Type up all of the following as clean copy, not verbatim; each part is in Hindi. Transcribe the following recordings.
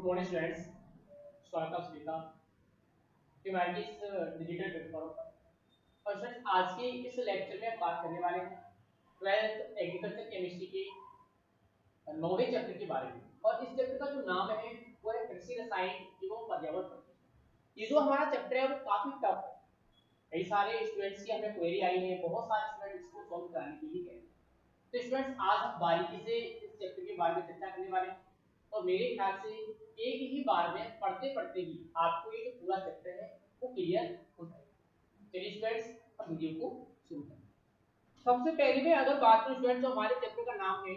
मॉर्निंग स्टूडेंट्स, स्वागत है सभी का ह्यूमैनिटीज डिजिटल प्लेटफॉर्म पर। और स्टूडेंट्स, आज के इस लेक्चर में हम बात करने वाले हैं 12th एग्रीकल्चर केमिस्ट्री के 9वें चैप्टर के बारे में। और इस चैप्टर का जो नाम है वो है कृषि रसायन एवं पर्यावरण प्रदूषण। ये जो हमारा चैप्टर है वो काफी टफ है। कई सारे स्टूडेंट्स की हमें क्वेरी आई है, बहुत सारे स्टूडेंट्स इसको सॉल्व कराने के लिए कह रहे हैं। तो स्टूडेंट्स, आज हम बारीकी से इस चैप्टर के बारे में चर्चा करने वाले हैं और मेरे ख्याल से एक ही बार में पढ़ते पढ़ते ही आपको ये जो पूरा चैप्टर है वो क्लियर हो जाएगा। चलिए स्टूडेंट्स, हम वीडियो को शुरू करें। सबसे पहले में अगर बात करूं स्टूडेंट्स, जो हमारे चैप्टर का नाम है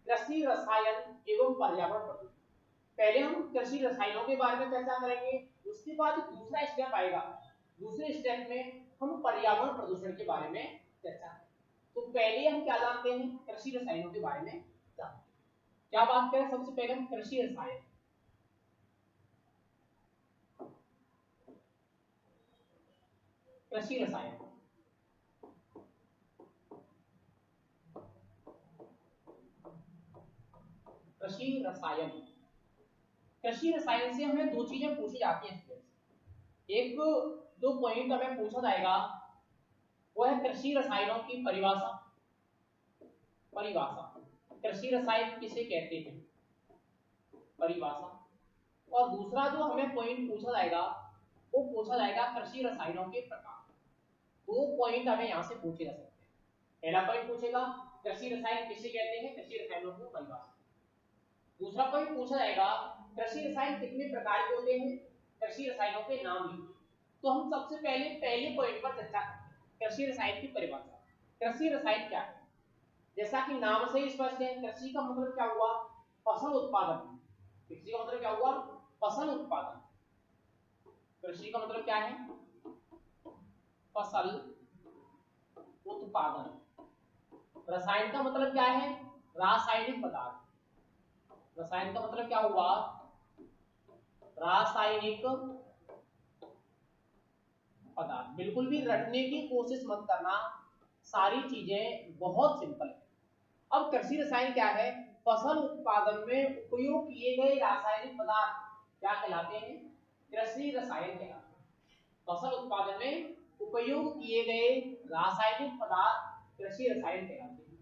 कृषि रसायन एवं पर्यावरण प्रदूषण। पहले हम कृषि रसायनों के बारे में चर्चा करेंगे, उसके बाद दूसरा स्टेप आएगा, दूसरे स्टेप में हम पर्यावरण प्रदूषण के बारे में चर्चा करेंगे। तो पहले हम क्या जानते हैं, कृषि रसायनों के बारे में जानते हैं। क्या बात करें, सबसे पहले हम कृषि रसायन। कृषि रसायन कृषि रसायन कृषि रसायन से हमें दो चीजें पूछी जाती हैं। एक जो पॉइंट हमें पूछा जाएगा वो है कृषि रसायनों की परिभाषा। परिभाषा, कृषि रसायन किसे कहते हैं, परिभाषा। और दूसरा जो हमें पॉइंट पूछा जाएगा वो पूछा जाएगा कृषि रसायनों के प्रकार। दो पॉइंट हमें यहाँ से पूछे जा सकते हैं। पहला पॉइंट पूछेगा कृषि रसायन किसे कहते हैं, कृषि रसायनों की परिभाषा। दूसरा पॉइंट पूछा जाएगा कृषि रसायन कितने प्रकार के होते हैं, कृषि रसायनों के नाम लिखिए। तो हम सबसे पहले पॉइंट पर चर्चा करते हैं, कृषि रसायन की परिभाषा। कृषि रसायन क्या है, जैसा कि नाम से ही स्पष्ट है, कृषि का मतलब क्या हुआ, फसल उत्पादन। कृषि का मतलब क्या हुआ, फसल उत्पादन। कृषि का मतलब क्या है, फसल उत्पादन। रसायन का मतलब क्या है, रासायनिक पदार्थ। रसायन का मतलब क्या हुआ, रासायनिक पदार्थ। बिल्कुल भी रटने की कोशिश मत करना, सारी चीजें बहुत सिंपल है। अब कृषि रसायन क्या है, फसल उत्पादन में उपयोग किए गए रासायनिक पदार्थ क्या कहलाते हैं, कृषि रसायन कहलाते हैं। फसल उत्पादन में उपयोग किए गए रासायनिक पदार्थ कृषि रसायन कहलाते हैं।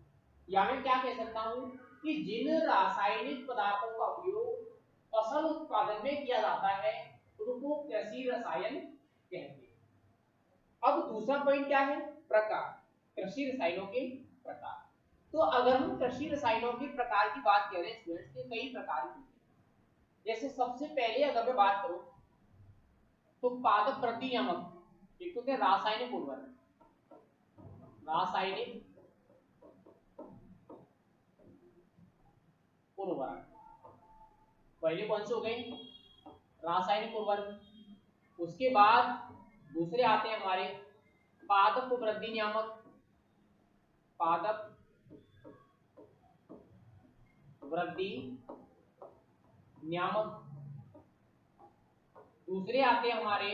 या मैं क्या कह सकता हूं कि जिन रासायनिक पदार्थों का उपयोग फसल उत्पादन में किया जाता है उनको कृषि रसायन कहते हैं। अब दूसरा पॉइंट क्या है, प्रकार, कृषि रसायनों के प्रकार। तो अगर हम कृषि रसायनों के प्रकार की बात करें स्टूडेंट्स, के कई प्रकार के होते हैं। जैसे सबसे पहले अगर मैं बात करूं तो पादप प्रतिनियामक, एक तो क्या रासायनिक उर्वरक। रासायनिक उर्वरक पहले कौन से हो गए, रासायनिक उर्वरक। उसके बाद दूसरे आते हैं हमारे पादप वृद्धि नियामक। पादप वृद्धि नियामक। दूसरे आते हैं हमारे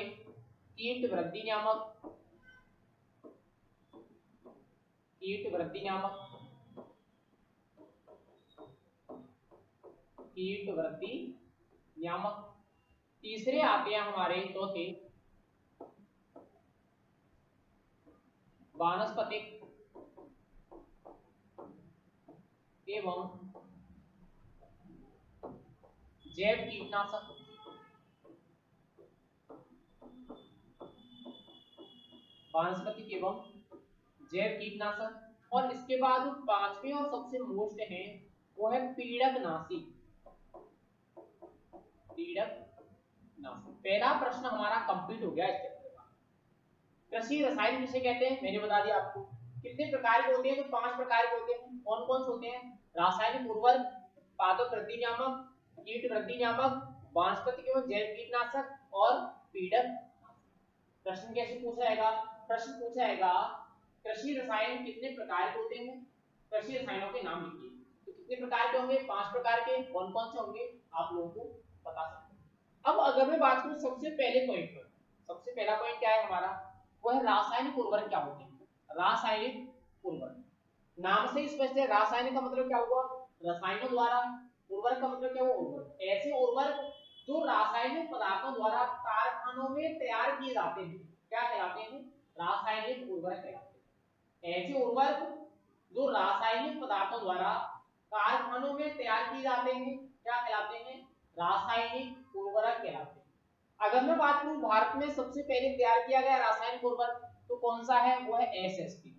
कीट वृद्धि नियामक। कीट वृद्धि नियामक, कीट वृद्धि नियामक। तीसरे आते हैं हमारे चौथे वानस्पतिक एवं जैव कीटनाशक। वानस्पतिक एवं जैव कीटनाशक। और इसके बाद पांचवें और सबसे मोस्ट है वो है पीड़कनाशी। पीड़कनाशी। पहला प्रश्न हमारा कंप्लीट हो गया इस चैप्टर का। कृषि रसायन किसे कहते हैं मैंने बता दिया आपको। कितने प्रकार के होते हैं, तो 5 प्रकार के होते हैं। कौन कौन से होते हैं, रासायनिक उर्वरक, पादप वृद्धि नियामक, कीट वृद्धि नियामक, वानस्पतिक एवं जैव कीटनाशक और पीड़क। प्रश्न कैसे पूछा जाएगा, प्रश्न पूछा जाएगा कृषि रसायन कितने प्रकार के होते हैं, कृषि रसायनों के नाम लिखिए। तो कितने प्रकार के होंगे, 5 प्रकार के। कौन कौन से होंगे आप लोगों को बता सकते हैं। अब अगर मैं बात करूं सबसे पहले पॉइंट पर, सबसे पहला पॉइंट क्या है हमारा, वो है रासायनिक उर्वरक क्या होते हैं। रासायनिक उर्वरक नाम से ही स्पष्ट है, रासायनिक का मतलब क्या हुआ, रसायनों द्वारा, उर्वरक का मतलब क्या हुआ, उर्वरक। ऐसे उर्वरक पदार्थों द्वारा कारखानों में तैयार किए जाते हैं क्या कहलाते हैं? रासायनिक उर्वरक कहलाते हैं। ऐसे उर्वरक जो रासायनिक पदार्थों द्वारा कारखानों में तैयार किए जाते हैं क्या कहलाते हैं? रासायनिक उर्वरक कहलाते हैं। अगर मैं बात करूं भारत में सबसे पहले तैयार किया गया रासायनिक उर्वरक तो कौन सा है? वो है एसएसपी।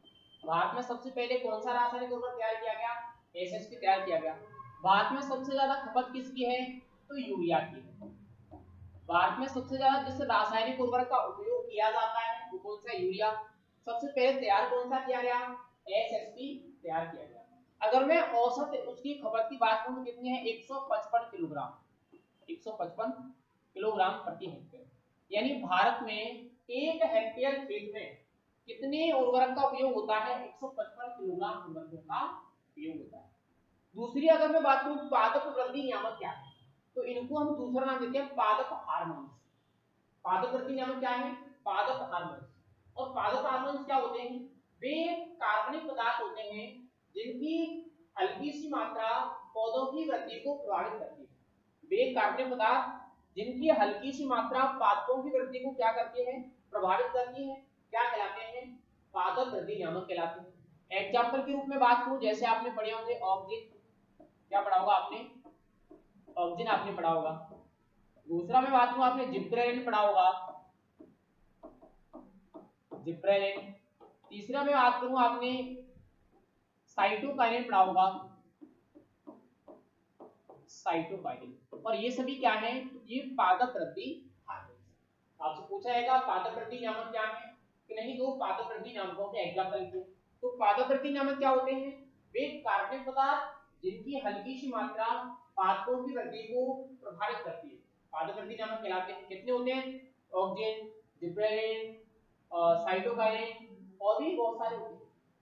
भारत में सबसे पहले कौन सा रासायनिक उर्वरक तैयार किया गया? एसएसपी तैयार किया गया। भारत में सबसे ज्यादा खपत किसकी है? तो यूरिया की है। भारत में सबसे ज्यादा जिस रासायनिक उर्वरक का उपयोग किया जाता है वो कौन सा? यूरिया। सबसे पहले तैयार कौन सा किया गया? एसएसपी तैयार किया गया। अगर मैं औसत उसकी खपत की बात करूं तो कितनी है? 155 किलोग्राम, 155 किलोग्राम प्रति हेक्टेयर। यानी भारत में एक हेक्टेयर खेत में कितने उर्वरक का उपयोग होता है? 155 किलोग्राम उर्वरकों का उपयोग होता है। दूसरी अगर मैं बात करूं पादप वृद्धि नियामक क्या है तो इनको हम दूसरा नाम देते हैं पादप हार्मोन्स। पादप वृद्धि नियामक क्या है? पादप हार्मोन्स। और पादप हार्मोन्स क्या होते हैं? वे कार्बनिक पदार्थ होते हैं जिनकी हल्की सी मात्रा पौधों की वृद्धि को प्रभावित करती है। वे कार्बनिक पदार्थ जिनकी हल्की सी मात्रा पादपों की वृद्धि को क्या करती है? प्रभावित करती है। क्या कहलाते हैं? पादप वृद्धि नियामक कहलाते हैं। एग्जाम्पल के रूप में बात करूं जैसे आपने पढ़े होंगे ऑक्सीजन, क्या पढ़ा होगा आपने? ऑक्सीजन आपने पढ़ा होगा। दूसरा मैं बात करूं आपने जिब्रेलिन पढ़ा होगा, जिब्रेलिन। तीसरा मैं बात करूं आपने साइटोकाइनिन पढ़ा होगा, साइटोकाइनिन। और ये सभी क्या है? ये पादप वृद्धि हार्मोन। आपसे पूछा जाएगा पादप वृद्धि नियामक क्या है कि नहीं, दो पादप वृद्धि नियामकों के एग्जांपल के। तो पादप वृद्धि नियामक क्या होते हैं? वे कार्बनिक पदार्थ जिनकी हल्की सी मात्रा पादपों की वृद्धि को प्रभावित करती है, पादप वृद्धि नियामक कहलाते हैं। कितने होते हैं? ऑक्सीजन, जिब्रेलिन, साइटोकाइनिन और भी बहुत सारे होते हैं।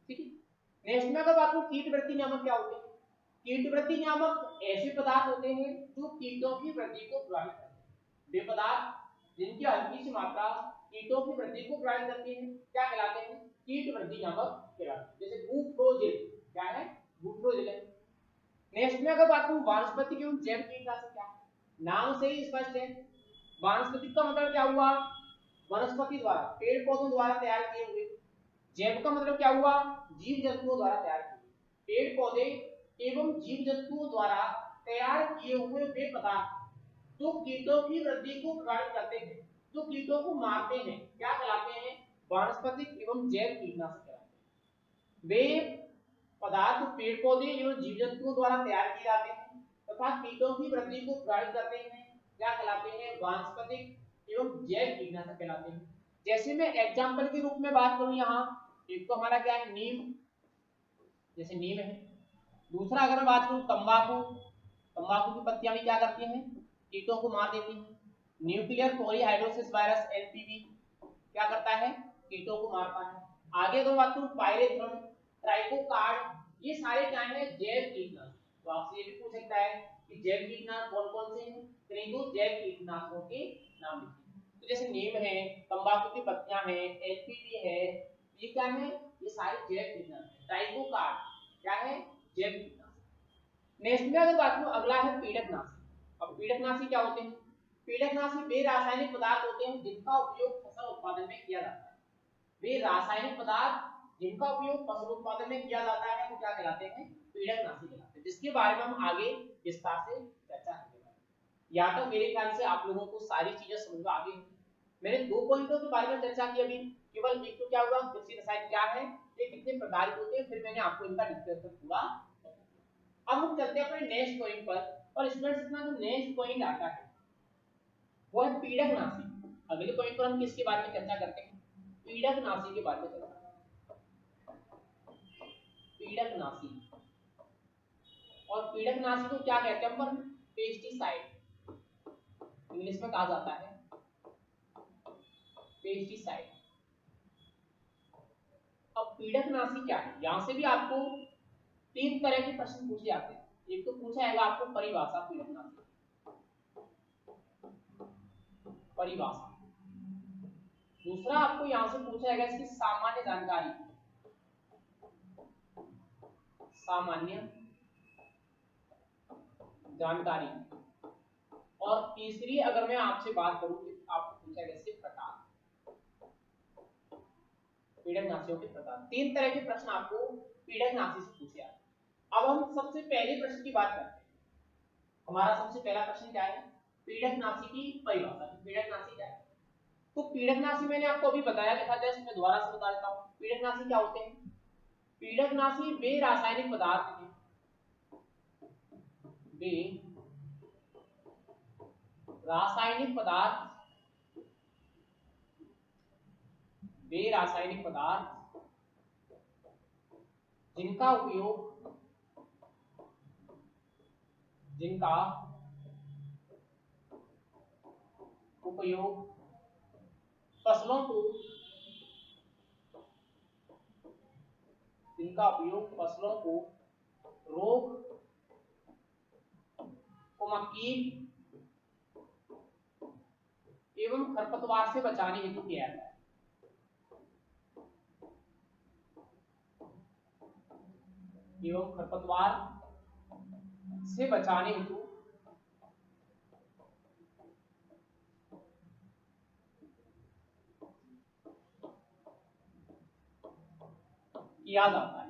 ठीक है। नेक्स्ट में अगर बात करूं कीट वृद्धि नियामक क्या होते हैं? कीट वृद्धि नियामक ऐसे पदार्थ होते हैं जो कीटों की वृद्धि को प्रभावित करते हैं। वे पदार्थ जिनकी हल्की सी मात्रा कीटों की वृद्धि को प्रभावित करती है क्या कहलाते हैं? कीट वृद्धि नियामक कहलाते हैं। जैसे बुप्रोजिल, क्या है? बुप्रोजिल। नेक्स्ट में अगर बात करूं वानस्पतिक एवं जैव कीटनाशक क्या है? नाम से ही स्पष्ट है। वानस्पतिक का मतलब क्या हुआ? वनस्पति द्वारा, पेड़ पौधों द्वारा तैयार किए हुए। जैव का मतलब क्या हुआ? जीव जंतुओं द्वारा तैयार किए हुए। पेड़ पौधे एवं जीव जंतुओं द्वारा तैयार किए हुए वे पदार्थ जो कीटों की वृद्धि को प्रभावित करते हैं, जो कीटों को मारते हैं, क्या कहलाते हैं? वानस्पतिक एवं जैव कीटनाशक कहलाते हैं। वे पदार्थ पेड़ पौधे एवं जीव जंतुओं द्वारा तैयार किए जाते हैं तथा कीटों की वृद्धि को प्रभावित करते हैं, क्या कहलाते हैं? वानस्पतिक एवं जैव कीटनाशक कहलाते हैं। जैसे मैं एग्जांपल के रूप में बात करूं यहाँ, एक तो हमारा क्या है? नीम, जैसे नीम है। दूसरा अगर मैं बात करूं तंबाकू, तंबाकू की पत्तियां भी क्या करती हैं? कीटों को मार देती हैं। न्यूक्लियर पॉलीहाइड्रोसिस वायरस एनपीवी क्या करता है? कीटों को मारता है। आगे अगर बात करूं पायरेथ्रम, ट्राइकोकार्ड, ये सारे क्या है? जैव कीटनाशक। तो आपसे ये भी पूछ सकता है कि जैव कीटनाशक कौन कौन से हैं? तो जैव कीटनाशकों के नाम लिखिए। तो जैसे नीम है, तंबाकू की पत्तियां हैं, एनपीवी है, ये क्या है? ये सारे जैव कीटनाशक। ट्राइकोकार्ड क्या है? जैव कीटनाशक। नेक्स्ट में अगर बात करूं अगला है पीड़कनाशी। अब पीड़कनाशी क्या होते हैं? पीड़कनाशी वे रासायनिक पदार्थ होते हैं जिनका उपयोग फसल उत्पादन में किया जाता है। वे रासायनिक पदार्थ जिनका उपयोग फसल उत्पादन में किया जाता है वो क्या कहलाते हैं? पीड़कनाशी कहलाते हैं, जिसके बारे में हम आगे विस्तार से चर्चा करेंगे। या तो मेरे ख्याल से आप लोगों को सारी चीजें समझ में आ गई। मैंने दो पॉइंटों के बारे में चर्चा की अभी, केवल एक तो क्या हुआ कृषि रसायन क्या है, ये कितने प्रकार के होते हैं, फिर मैंने आपको इनका डिस्कशन पूरा। अब हम चलते हैं अपने नेक्स्ट पॉइंट पर, और स्टूडेंट्स अपना जो नेक्स्ट पॉइंट आता है वो है पीड़कनाशी। अगले पॉइंट पर हम किसके बारे में चर्चा करते हैं? पीड़कनाशी के बारे में चर्चा करते हैं। पीड़कनाशी, और पीड़कनाशी को क्या कहते हैं? पर पेस्टिसाइड इंग्लिश में कहा जाता है, पेस्टिसाइड। अब पीड़कनाशी क्या है? यहां से भी आपको तीन तरह के प्रश्न पूछे जाते हैं। एक तो पूछा जाएगा आपको परिभाषा, पीड़कनाशी परिभाषा। दूसरा आपको यहां से पूछा जाएगा इसकी सामान्य जानकारी, सामान्य जानकारी। और तीसरी अगर मैं आपसे बात करूं कि आपको पूछा गया से प्रकार, पीड़कनाशियों के प्रकार, 3 तरह के प्रश्न आपको पीड़कनाशी से पूछे आए। अब हम सबसे पहले प्रश्न की बात करते हैं। हमारा सबसे पहला प्रश्न क्या है? पीड़कनाशी की परिभाषा। पीड़कनाशी क्या है? तो पीड़कनाशी मैंने आपको अभी बताया था, जस्ट मैं दोबारा से बता देता हूं। पीड़कनाशी क्या होते हैं? पीड़कनाशी वे रासायनिक पदार्थ हैं, वे रासायनिक पदार्थ, वे रासायनिक पदार्थ जिनका उपयोग फसलों को, जिनका उपयोग फसलों को रोग, कीट एवं खरपतवार से बचाने हेतु किया जाता है। एवं खरपतवार से बचाने हेतु किया जाता है।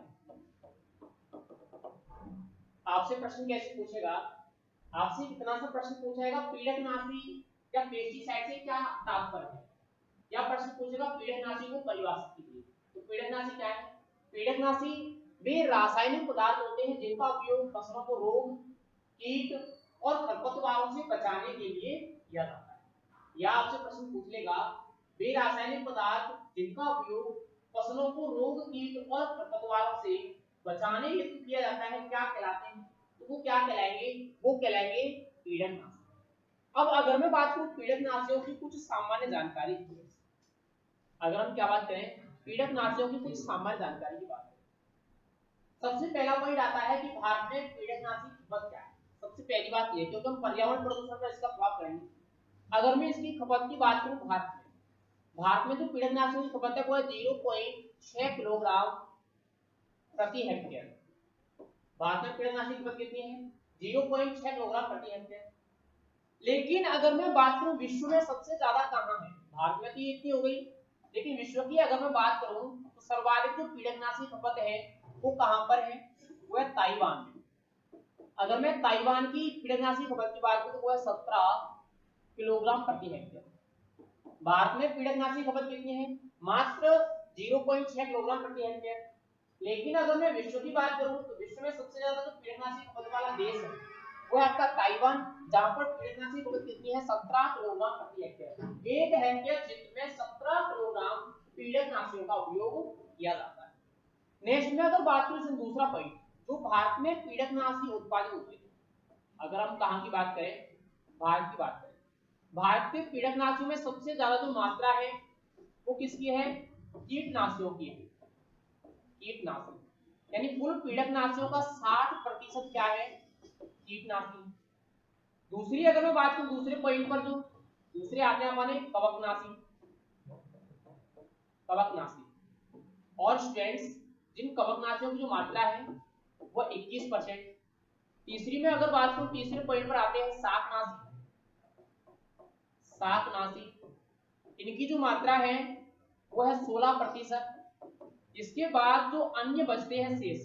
आपसे प्रश्न कैसे पूछेगा? आपसे कितना सा प्रश्न पूछेगा, पीड़कनाशी या पेस्टिसाइड से क्या तात्पर्य है, या प्रश्न पूछेगा पीड़कनाशी को परिभाषित कीजिए। तो पीड़कनाशी क्या है? पीड़कनाशी वे रासायनिक पदार्थ होते हैं जिनका उपयोग फसलों को रोग, कीट और खरपतवारों से बचाने के लिए किया जाता है। या आपसे प्रश्न पूछ लेगा, वे रासायनिक पदार्थ जिनका उपयोग फसलों को रोग, कीट और खरपतवारों से बचाने हेतु किया जाता है, क्या कहलाते हैं? तो वो क्या कहलाएंगे? वो कहलाएंगे पीड़कनाशी। अब अगर मैं बात करूं पीड़कनाशियों की कुछ सामान्य जानकारी, अगर हम क्या बात करें पीड़कनाशियों की कुछ सामान्य जानकारी की बात करें, सबसे पहला पॉइंट आता है कि भारत में पीड़कनाशी खपत क्या है। सबसे पहली बात ये, क्योंकि हम पर्यावरण प्रदूषण पर इसका प्रभाव करेंगे। अगर मैं इसकी खपत की बात करूं, भारत में जो पीड़कनाशियों की खपत है वो है 0.6 किलोग्राम प्रति हेक्टेयर। भारत में पीड़कनाशी की खपत कितनी है? 0.6 किलोग्राम प्रति हेक्टेयर। लेकिन अगर मैं बात करूं विश्व में सबसे ज्यादा कहां है, भारत में तो ये इतनी हो गई, लेकिन विश्व की अगर मैं बात करूं तो सर्वाधिक जो पीड़कनाशी खपत है वो कहां पर है? वो है ताइवान में। अगर मैं ताइवान की पीड़कनाशी खपत की बात करूं तो वो है 17 किलोग्राम प्रति हेक्टेयर। भारत में पीड़कनाशी खपत कितनी है? मात्र 0.6 किलोग्राम प्रति हेक्टेयर। लेकिन अगर मैं विश्व की बात करूं तो विश्व में सबसे ज्यादा जो पीड़कनाशी खपत वाला देश है वो है आपका ताइवान, जहां पर पीड़कनाशी खपत कितनी है? 17 किलोग्राम प्रति हेक्टेयर। एक हेक्टेयर क्षेत्र में 17 किलोग्राम पीड़कनाशियों का उपयोग किया जाता है। नेक्स्ट में अगर बात करें दूसरा पॉइंट, जो भारत में पीड़कनाशी उत्पादित होते हैं, अगर हम कहां की बात करें, भारत की बात करें, भारत के पीड़कनाशियों में सबसे ज्यादा जो मात्रा है वो किसकी है? कीटनाशियों की है। कीटनाशी यानी कुल पीड़कनाशियों का 60% क्या है? कीटनाशी। दूसरी अगर मैं बात करूं दूसरे पॉइंट पर, जो दूसरे आते हैं हमारे कवकनाशी। और स्टूडेंट्स, जिन कवकनाशियों की जो मात्रा है वो 21%। तीसरी में अगर बात करूं, तीसरे पॉइंट पर आते हैं शाकनाशी। इनकी जो मात्रा है वो है 16%। इसके बाद जो अन्य बचते हैं शेष,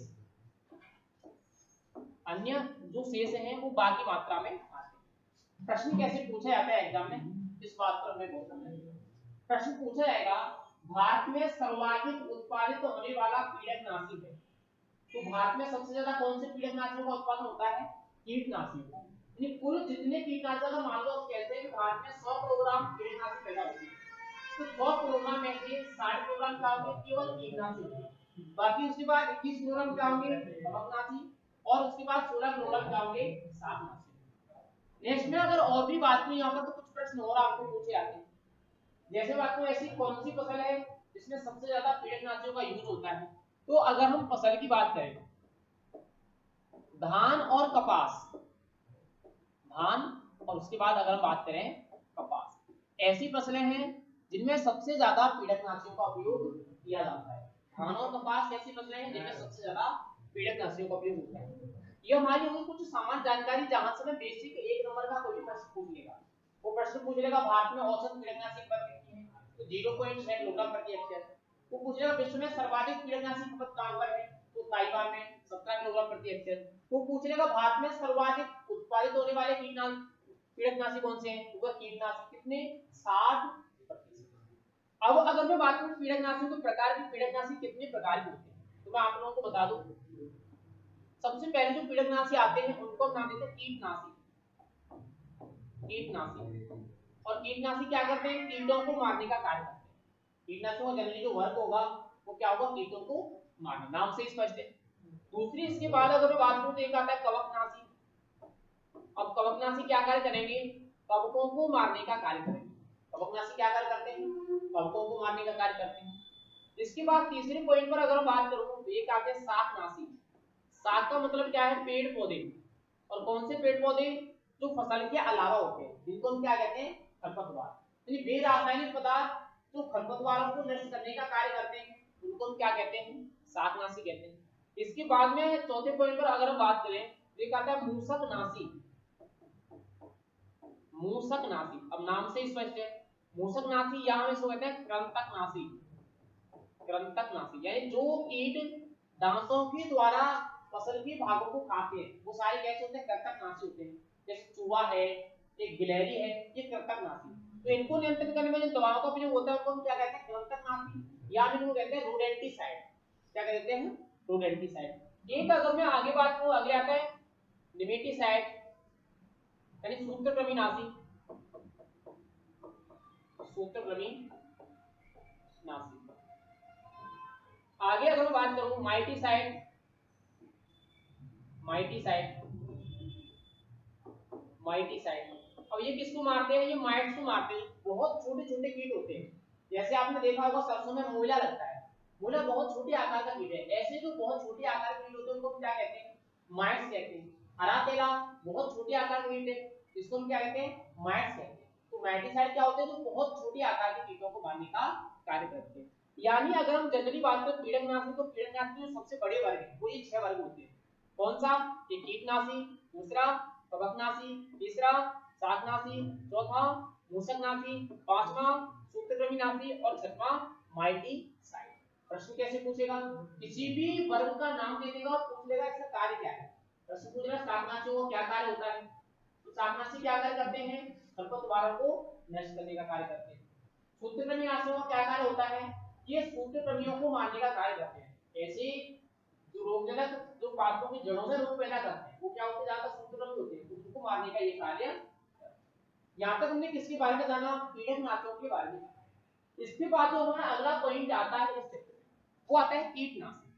अन्य जो शेष हैं वो बाकी मात्रा में आते हैं। प्रश्न कैसे पूछा जाता है एग्जाम में, इस बात पर हमें बहुत समझना है। प्रश्न पूछा जाएगा भारत में सर्वाधिक उत्पादित होने वाला पीड़कनाशी है, तो भारत में सबसे ज्यादा कौन से पीड़कनाशियों का उत्पादन होता है? कीटनाशी। यानी कुल जितने कीटनाशक का मान लो आप कहते हैं कि भारत में 100 किलोग्राम कीटनाशी पैदा होती है, तो 100 किलोग्राम में से 60 किलोग्राम क्या होंगे? केवल कीटनाशी। बाकी उसके बाद 21 किलोग्राम क्या होंगे? कवकनाशी। और उसके बाद 16 किलोग्राम क्या होंगे? शाकनाशी। नेक्स्ट में अगर और भी बात करें यहाँ पर, तो कुछ प्रश्न और आपको पूछे जाते हैं। जैसे बात करें ऐसी कौन सी फसल है जिसमें सबसे ज्यादा पीड़कनाशियों का यूज होता है, तो अगर हम फसल की बात करें, धान और कपास, धान और उसके बाद अगर हम बात करें कपास, ऐसी फसलें हैं जिनमें सबसे ज्यादा पीड़कनाशियों का उपयोग किया जाता है। धान और कपास ऐसी फसलें हैं जिनमें सबसे ज्यादा पीड़कनाशियों का उपयोग होता है। ये हमारी होगी कुछ सामान्य जानकारी, जहां से मैं बेसिक 1 नंबर का कोई प्रश्न पूछ लेगा। वो प्रश्न पूछ लेगा भारत में औसत पीड़कनाशी खपत कितनी है, तो 0.6 किलोग्राम प्रति हेक्टेयर। वो पूछ लेगा विश्व में सर्वाधिक पीड़कनाशी खपत कहां पर है, तो ताइवान में 17 किलोग्राम प्रति हेक्टेयर। वो पूछ लेगा भारत में सर्वाधिक उत्पादित होने वाले पीड़कनाशी कौन से हैं, वो कीटनाशक कितने, 60%। अब अगर मैं बात करूं पीड़कनाशियों के प्रकार की, पीड़कनाशी कितने प्रकार के होते हैं, तो मैं आप लोगों को बता दूं। सबसे पहले जो पीड़कनाशी आते हैं उनको हम नाम देते हैं कीटनाशी। कीटनाशी, और कीटनाशी क्या करते हैं, कीटों को मारने का कार्य करते हैं। कीटनाशियों का जनरली जो वर्क होगा वो क्या होगा, कीटों को मारना, नाम से स्पष्ट है। दूसरी इसके बाद अगर मैं बात करूं तो एक आता है कवकनाशी। अब कवकनाशी क्या कार्य करेंगे, कवकों को मारने का कार्य करेंगे। कवकनाशी क्या कार्य करते हैं, कवकों को मारने का कार्य करते हैं। इसके बाद तीसरे पॉइंट पर अगर बात करूं तो एक आते हैं शाकनाशी। शाक का मतलब क्या है, पेड़ पौधे। और कौन से पेड़ पौधे, जो फसल के अलावा होते हैं, जिनको हम क्या कहते हैं, खरपतवार। यानी वे रासायनिक पदार्थ जो खरपतवारों को नष्ट करने का कार्य करते हैं, उनको हम क्या कहते हैं, शाकनाशी कहते हैं। इसके बाद में चौथे पॉइंट पर अगर हम बात करें तो एक आता है मूसकनाशी। मूसकनाशी, अब नाम से स्पष्ट है, मूसकनाशी यहाँ में इसको कहते हैं कृंतकनाशी। कृंतकनाशी यानी जो कीट दांतों के द्वारा फसल के भागों को खाते हैं, वो सारे कैसे होते हैं, कृंतकनाशी होते हैं। जैसे चूहा है, एक गिलहरी है, ये कृंतकनाशी। तो इनको नियंत्रित करने में जो दवाओं का उपयोग होता है उनको हम क्या कहते हैं, कृंतकनाशी, या इनको कहते हैं रोडेंटिसाइड। क्या कहते हैं, रोडेंटिसाइड। एक अगर मैं आगे बात करूं, आगे आता है निमेटिसाइड यानी सूत्रकृमिनाशी। सूत्रकृमिनाशी। आगे अगर मैं बात करूं माइटिसाइड। माइटिसाइड, माइटिसाइड। अब ये किसको मारते हैं, ये माइट्स को मारते हैं। बहुत छोटे छोटे कीट होते हैं, जैसे आपने देखा होगा सरसों में मूला लगता है। मूला बहुत छोटे आकार का कीट है। ऐसे जो बहुत छोटे आकार के कीट होते हैं उनको हम क्या कहते हैं, माइट्स कहते हैं। हरा तेला बहुत छोटे आकार का कीट है, इसको हम क्या कहते हैं, माइट्स कहते हैं। तो माइटिसाइड क्या होते हैं, जो बहुत छोटे आकार के कीटों को मारने का कार्य करते हैं। यानी अगर हम जनरली बात करें पीड़कनाशी, तो पीड़कनाशी जो सबसे बड़े वर्ग है वो ये 6 वर्ग होते हैं। कौन सा, ये कीटनाशी, दूसरा कवकनाशी, तीसरा शाकनाशी, चौथा मूसकनाशी, पांचवा सूत्रकृमिनाशी और छठवां माइटिसाइड। प्रश्न कैसे पूछेगा, किसी भी वर्ग का नाम दे देगा और पूछ लेगा इसका कार्य क्या है। प्रश्न पूछेगा शाकनाशी को क्या कार्य होता है, तो शाकनाशी क्या कार्य करते हैं, खरपतवारों को नष्ट करने का कार्य करते हैं। सूत्रकृमिनाशियों का क्या कार्य होता है, ये सूत्रकृमियों को मारने का कार्य करते हैं। ऐसे जो रोगजनक जो पादपों की जड़ों में रोग पैदा करते हैं वो क्या होते हैं, ज्यादा सूत्रकृमि होते हैं, उनको मारने का ये कार्य। यहाँ तक हमने किसके बारे में जाना, पीड़कनाशियों के बारे में। इसके बाद जो हमारा अगला पॉइंट आता है इस चैप्टर में, वो आता है कीटनाशी।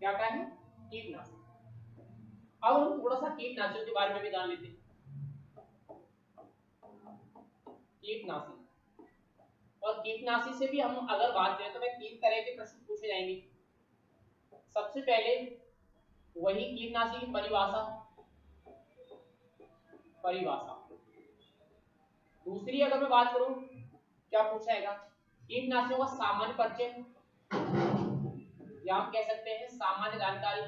क्या आता है, कीटनाशी। अब हम थोड़ा सा कीटनाशियों के बारे में भी जान लेते हैं। कीटनाशी, और कीटनाशी से भी हम अगर बात करें तो 3 तरह के प्रश्न पूछे जाएंगे। सबसे पहले वही कीटनाशी की परिभाषा। परिभाषा। दूसरी अगर मैं बात करूं क्या पूछा जाएगा, कीटनाशियों का सामान्य परिचय, या हम कह सकते हैं सामान्य जानकारी।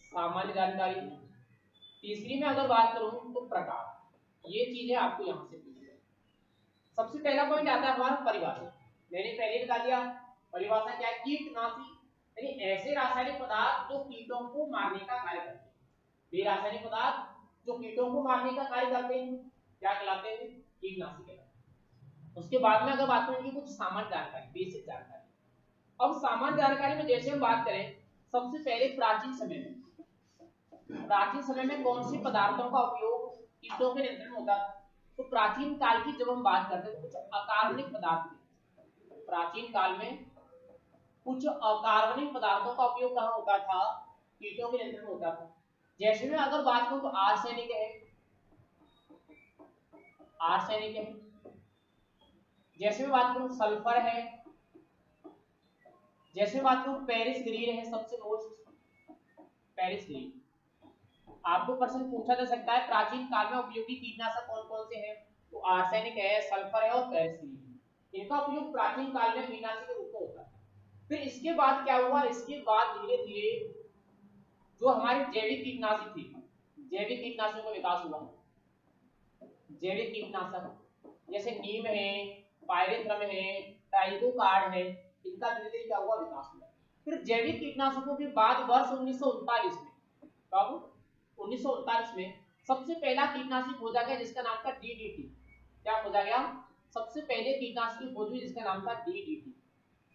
सामान्य जानकारी। तीसरी में अगर बात करूं तो प्रकार। ये चीजें आपको यहां से पूछी जाएगी। सबसे पहला पॉइंट आता है हमारा परिभाषा। मैंने पहले बता दिया परिभाषा क्या है, कीटनाशी यानी ऐसे रासायनिक पदार्थ जो कीटों को मारने का कार्य करते हैं। वे रासायनिक पदार्थ जो कीटों को मारने का कार्य करते हैं क्या कहलाते हैं, कीटनाशी कहलाते हैं। उसके बाद में अगर बात करें कि कुछ सामान्य जानकारी, बेसिक जानकारी। अब सामान्य जानकारी में जैसे हम बात करें, सबसे पहले प्राचीन समय में कौन से पदार्थों का उपयोग कीटों के नियंत्रण में होता था, तो प्राचीन काल की जब हम बात करते हैं तो कुछ अकार्बनिक पदार्थ थे। प्राचीन काल में कुछ अकार्बनिक पदार्थों का उपयोग कहाँ होता था, कीटों के नियंत्रण में होता था। जैसे मैं अगर बात करूं तो आर्सेनिक है, आर्सेनिक है। जैसे मैं बात करूं सल्फर है। जैसे मैं बात करूं पेरिस ग्रीन है, सबसे मोस्ट पेरिस ग्रीन। आपको प्रश्न पूछा जा सकता है प्राचीन काल में उपयोगी कीटनाशक कौन कौन से हैं, तो आर्सेनिक है, सल्फर है और पेरिस ग्रीन। इनका उपयोग प्राचीन काल में कीटनाशक के रूप में होता है। फिर इसके बाद क्या हुआ, इसके बाद धीरे धीरे जो हमारे जैविक कीटनाशक थे, जैविक कीटनाशकों का विकास हुआ। जैविक कीटनाशक जैसे नीम है, पायरेथ्रम है, ट्राइकोकार्ड है, इनका धीरे धीरे क्या हुआ, विकास हुआ। फिर जैविक कीटनाशकों के बाद वर्ष 1939 में, कब 1939 में सबसे पहला कीटनाशक खोजा गया जिसका नाम था डीडीटी। क्या खोजा गया, सबसे पहले कीटनाशक खोज हुई जिसका नाम था डीडीटी।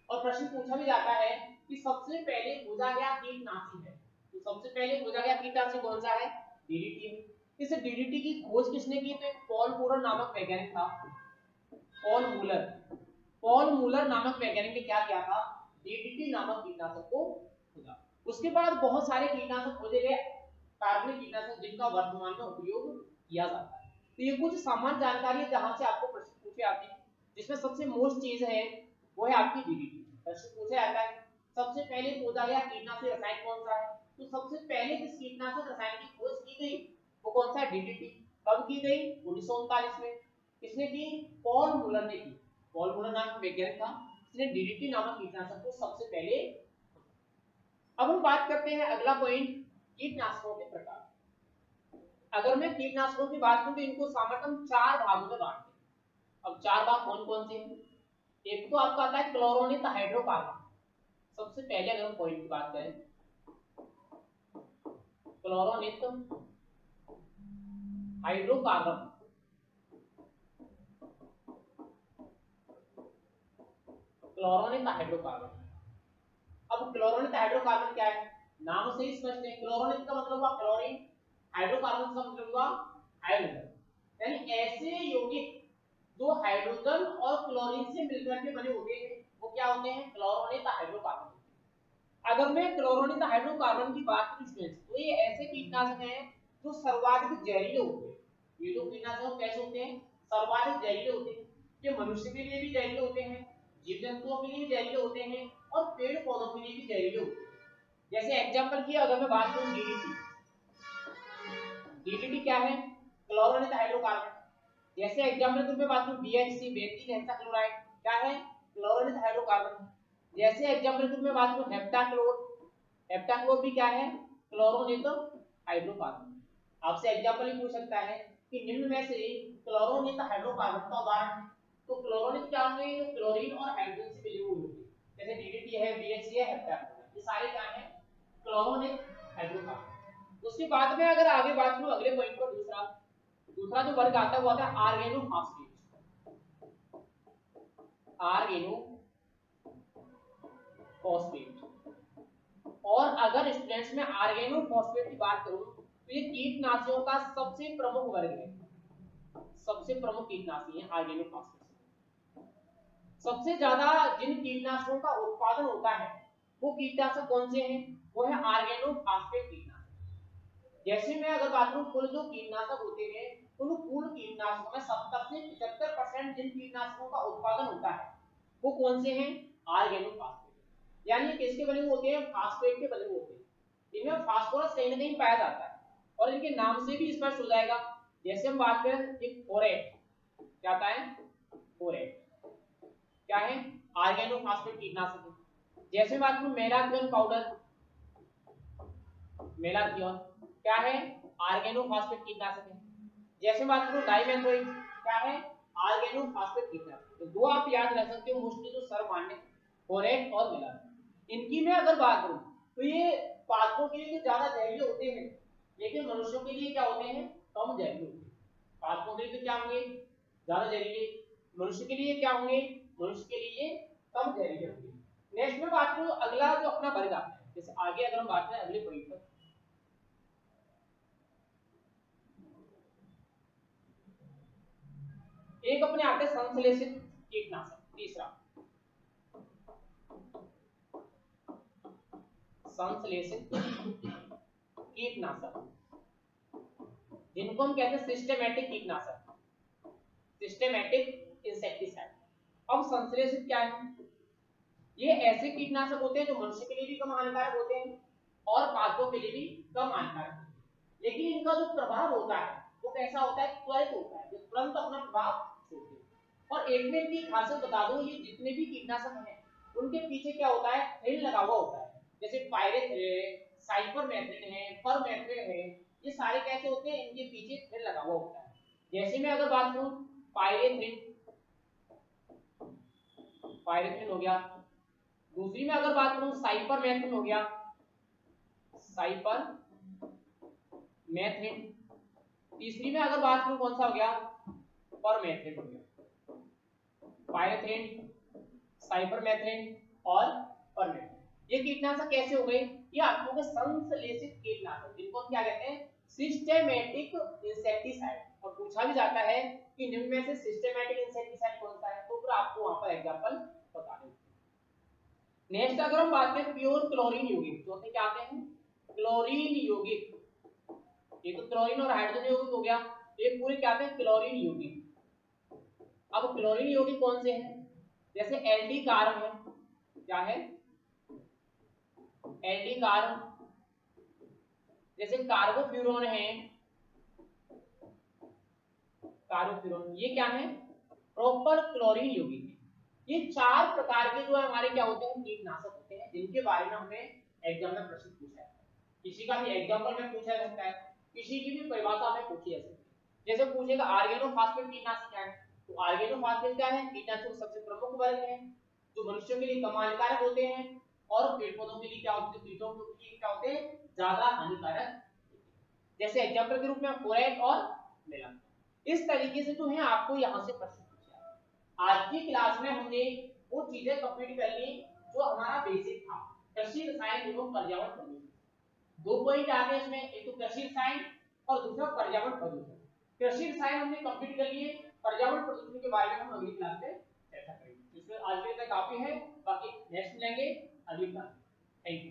और प्रश्न पूछा भी जाता है कि सबसे पहले खोजा गया कीटनाशक है, तो सबसे पहले खोजा गया कीटनाशक कौन सा है, डीडीटी है। इस डीडीटी की खोज किसने की, तो एक पॉल मूलर नामक वैज्ञानिक था। पॉल मूलर, पॉल मूलर नामक वैज्ञानिक ने क्या किया था, डीडीटी नामक कीटनाशक को खोजा। उसके बाद बहुत सारे कीटनाशक खोजे गए, कार्बनिक कीटनाशक जिनका वर्तमान में उपयोग किया जाता है। तो ये कुछ सामान्य जानकारी है जहां से आपको प्रश्न पूछे आते हैं, जिसमें सबसे मोस्ट चीज है वो है आपकी डीडीटी। प्रश्न पूछा जाता है सबसे पहले खोजा गया कीटनाशक रसायन कौन सा है, तो सबसे पहले जिस कीटनाशक रसायन की खोज की गई वो कौन सा है, डीडीटी। कब की गई, 1939 में। किसने की, पॉल मूलर ने की। पॉल मूलर नाम वैज्ञानिक था, इसने डीडीटी नामक कीटनाशक को सबसे पहले। अब हम बात करते हैं अगला पॉइंट, कीटनाशकों के प्रकार। अगर मैं कीटनाशकों की बात करूं तो इनको सामान्यतः 4 भागों में बांटते हैं। अब 4 भाग कौन कौन से हैं, एक तो आपका आता है क्लोरोनित हाइड्रोकार्बन। सबसे पहले अगर हम पॉइंट की बात करें, क्लोरोनित हाइड्रोकार्बन, क्लोरोनित हाइड्रोकार्बन। अब क्लोरोनित हाइड्रोकार्बन क्या है, नाम से ही स्पष्ट है, क्लोरोनित का मतलब हुआ क्लोरीन, हाइड्रोकार्बन का मतलब हुआ हाइड्रोजन। यानी ऐसे यौगिक जो हाइड्रोजन और क्लोरीन से मिलकर के बने होते हैं वो क्या होते हैं, क्लोरोनित हाइड्रोकार्बन। अगर मैं क्लोरोनित हाइड्रोकार्बन की बात करूं स्टूडेंट्स, तो ये ऐसे कीटनाशक हैं जो सर्वाधिक जहरीले होते हैं। ये जो कीटनाशक कैसे होते हैं, सर्वाधिक जहरीले होते हैं। ये मनुष्य के लिए भी जहरीले होते हैं, जीव जंतुओं के लिए भी जहरीले होते हैं और पेड़ पौधों के लिए भी जहरीले होते हैं। जैसे एग्जांपल की अगर मैं बात करूं डीडीटी, डीडीटी क्या है, क्लोरोनित हाइड्रोकार्बन। जैसे एग्जांपल की मैं बात करूं बीएचसी, बेंजीन हेक्साक्लोराइड, क्या है, क्लोरोनित हाइड्रोकार्बन। जैसे एग्जांपल की मैं बात करूं हेप्टाक्लोर, हेप्टाक्लोर भी क्या है, क्लोरोनित हाइड्रोकार्बन। आपसे एग्जांपल ही पूछ सकता है कि निम्न में से क्लोरोनित हाइड्रोकार्बन का उदाहरण। तो क्लोरोनित क्या होंगे, क्लोरीन और हाइड्रोजन से मिले हुए होंगे, जैसे डीडीटी है, बीएचसी है, हेप्टाक्लोर, ये सारे क्या हैं, क्लोरोनित हाइड्रोकार्बन। उसके बाद में अगर आगे बात करूं अगले पॉइंट पर, दूसरा दूसरा जो वर्ग आता है वो आता है आर्गेनोफॉस्फेट, आर्गेनोफॉस्फेट। और अगर स्टूडेंट्स में आर्गेनोफॉस्फेट की बात करूं तो ये कीटनाशकों का सबसे प्रमुख वर्ग है, सबसे प्रमुख कीटनाशी है आर्गेनोफॉस्फेट। सबसे ज्यादा जिन कीटनाशकों का उत्पादन होता है वो कीटनाशक कौन से हैं, वो है आर्गेनोफॉस्फेट कीटनाशक। जैसे मैं अगर बात करूं कुल जो कीटनाशक होते हैं, उन कुल कीटनाशकों में 70 से 75% जिन कीटनाशकों का उत्पादन होता है वो कौन से हैं, आर्गेनोफॉस्फेट। यानी किसके बने हुए होते हैं, फास्फेट के बने हुए होते हैं। इनमें फास्फोरस कहीं ना कहीं पाया जाता है और इनके नाम से भी स्पष्ट हो जाएगा। जैसे हम बात करें एक फोरेट, क्या आता है, फोरेट क्या है, आर्गेनोफॉस्फेट कीटनाशक है। जैसे बात करूं मेलाथियोन पाउडर, मेलाथियोन क्या है, आर्गेनोफॉस्फेट कीटनाशक है। जैसे बात करूं डाइमेथोइट, क्या है, आर्गेनोफॉस्फेट कीटनाशक। तो दो आप याद रख सकते हो मोस्टली जो सर्वमान्य, फोरेट और मेलाथियोन। इनकी मैं अगर बात करूं तो ये पादपों के लिए तो ज्यादा जहरीले होते हैं, लेकिन मनुष्यों के लिए क्या होते हैं, कम जहरीले होते हैं। पादपों के लिए तो क्या होंगे, ज्यादा जहरीले, मनुष्य के लिए क्या होंगे, मनुष्य के लिए कम जहरीले होंगे। नेक्स्ट में बात करूं अगला जो अपना वर्ग आता है, जैसे आगे अगर हम बात करें अगले पॉइंट पर, एक अपने आते संश्लेषित कीटनाशक, तीसरा संश्लेषित कीटनाशक जिनको हम कहते हैं सिस्टेमैटिक कीटनाशक, सिस्टेमैटिक इंसेक्टिसाइड। अब संश्लेषित क्या है, ये ऐसे कीटनाशक होते हैं जो मनुष्य के लिए भी कम हानिकारक होते हैं और पादपों के लिए भी कम हानिकारक होते हैं। लेकिन इनका जो प्रभाव होता है वो कैसा होता है, त्वरित होता है, जो तुरंत अपना प्रभाव छोड़ते हैं। और एक में इनकी खासियत बता दूं, ये जितने भी कीटनाशक हैं उनके पीछे क्या होता है, थ्रिल लगा हुआ होता है। जैसे पायरेथ्रिन, साइपरमेथ्रिन है, परमेथ्रिन है, ये सारे कैसे होते हैं, इनके पीछे थ्रिल लगा हुआ होता है। जैसे मैं अगर बात करूं पायरेथ्रिन, पायरेथ्रिन हो गया। दूसरी में अगर बात करूं साइपरमेथ्रिन हो गया, साइपरमेथ्रिन। तीसरी में अगर बात करूं कौन सा हो गया, परमेथ्रिन हो गया। पायरेथ्रिन, साइपरमेथ्रिन और परमेथ्रिन। ये कीटनाशक कैसे हो गए, ये आपको के संश्लेषित कीटनाशक, जिनको हम क्या कहते हैं, सिस्टेमेटिक इंसेक्टिसाइड। और पूछा भी जाता है कि निम्न में से सिस्टेमेटिक इंसेक्टिसाइड कौन सा है, तो फिर आपको वहां पर एग्जांपल बता दें। नेक्स्ट अगर हम बात करें प्योर क्लोरीन यौगिक, तो क्या आते हैं, क्लोरीन यौगिक। ये तो क्लोरीन और हाइड्रोजन यौगिक हो गया, ये पूरे क्या आते हैं, क्लोरीन यौगिक। अब क्लोरीन यौगिक कौन से हैं, जैसे एल्डी कार्ब है, क्या है, एल्डी कार्ब। जैसे कार्बोफ्यूरॉन है, कार्बोफ्यूरॉन, ये क्या है, प्रॉपर क्लोरीन यौगिक है। ये चार प्रकार के जो है हमारे क्या होते हैं, कीटनाशक होते हैं, जिनके बारे में हमें एग्जाम में प्रश्न पूछा है। किसी का भी एग्जांपल में पूछा जा सकता है, किसी की भी परिभाषा में पूछी जा सकती है। जैसे पूछेगा ऑर्गेनोफॉस्फेट कीटनाशक क्या है, तो ऑर्गेनोफॉस्फेट क्या है, कीटनाशक सबसे प्रमुख वर्ग है, जो मनुष्यों के लिए कम हानिकारक होते हैं और पेड़ पौधों के लिए क्या होते हैं, कीटों के लिए क्या होते हैं, ज्यादा हानिकारक। जैसे एग्जांपल के रूप में फ्लोराइड और मेलान। इस तरीके से जो है आपको यहाँ से प्रश्न पूछा। आज की क्लास में हमने वो चीजें कंप्लीट कर ली जो हमारा बेसिक था, कृषि रसायन एवं पर्यावरण प्रदूषण। दो पॉइंट आ गए इसमें, एक तो कृषि रसायन और दूसरा पर्यावरण प्रदूषण। कृषि रसायन हमने कंप्लीट कर लिए, पर्यावरण प्रदूषण के बारे में हम अगली क्लास में चर्चा करेंगे। इसमें आज के लिए काफी है, बाकी नेक्स्ट मिलेंगे अगली क्लास। Thank you.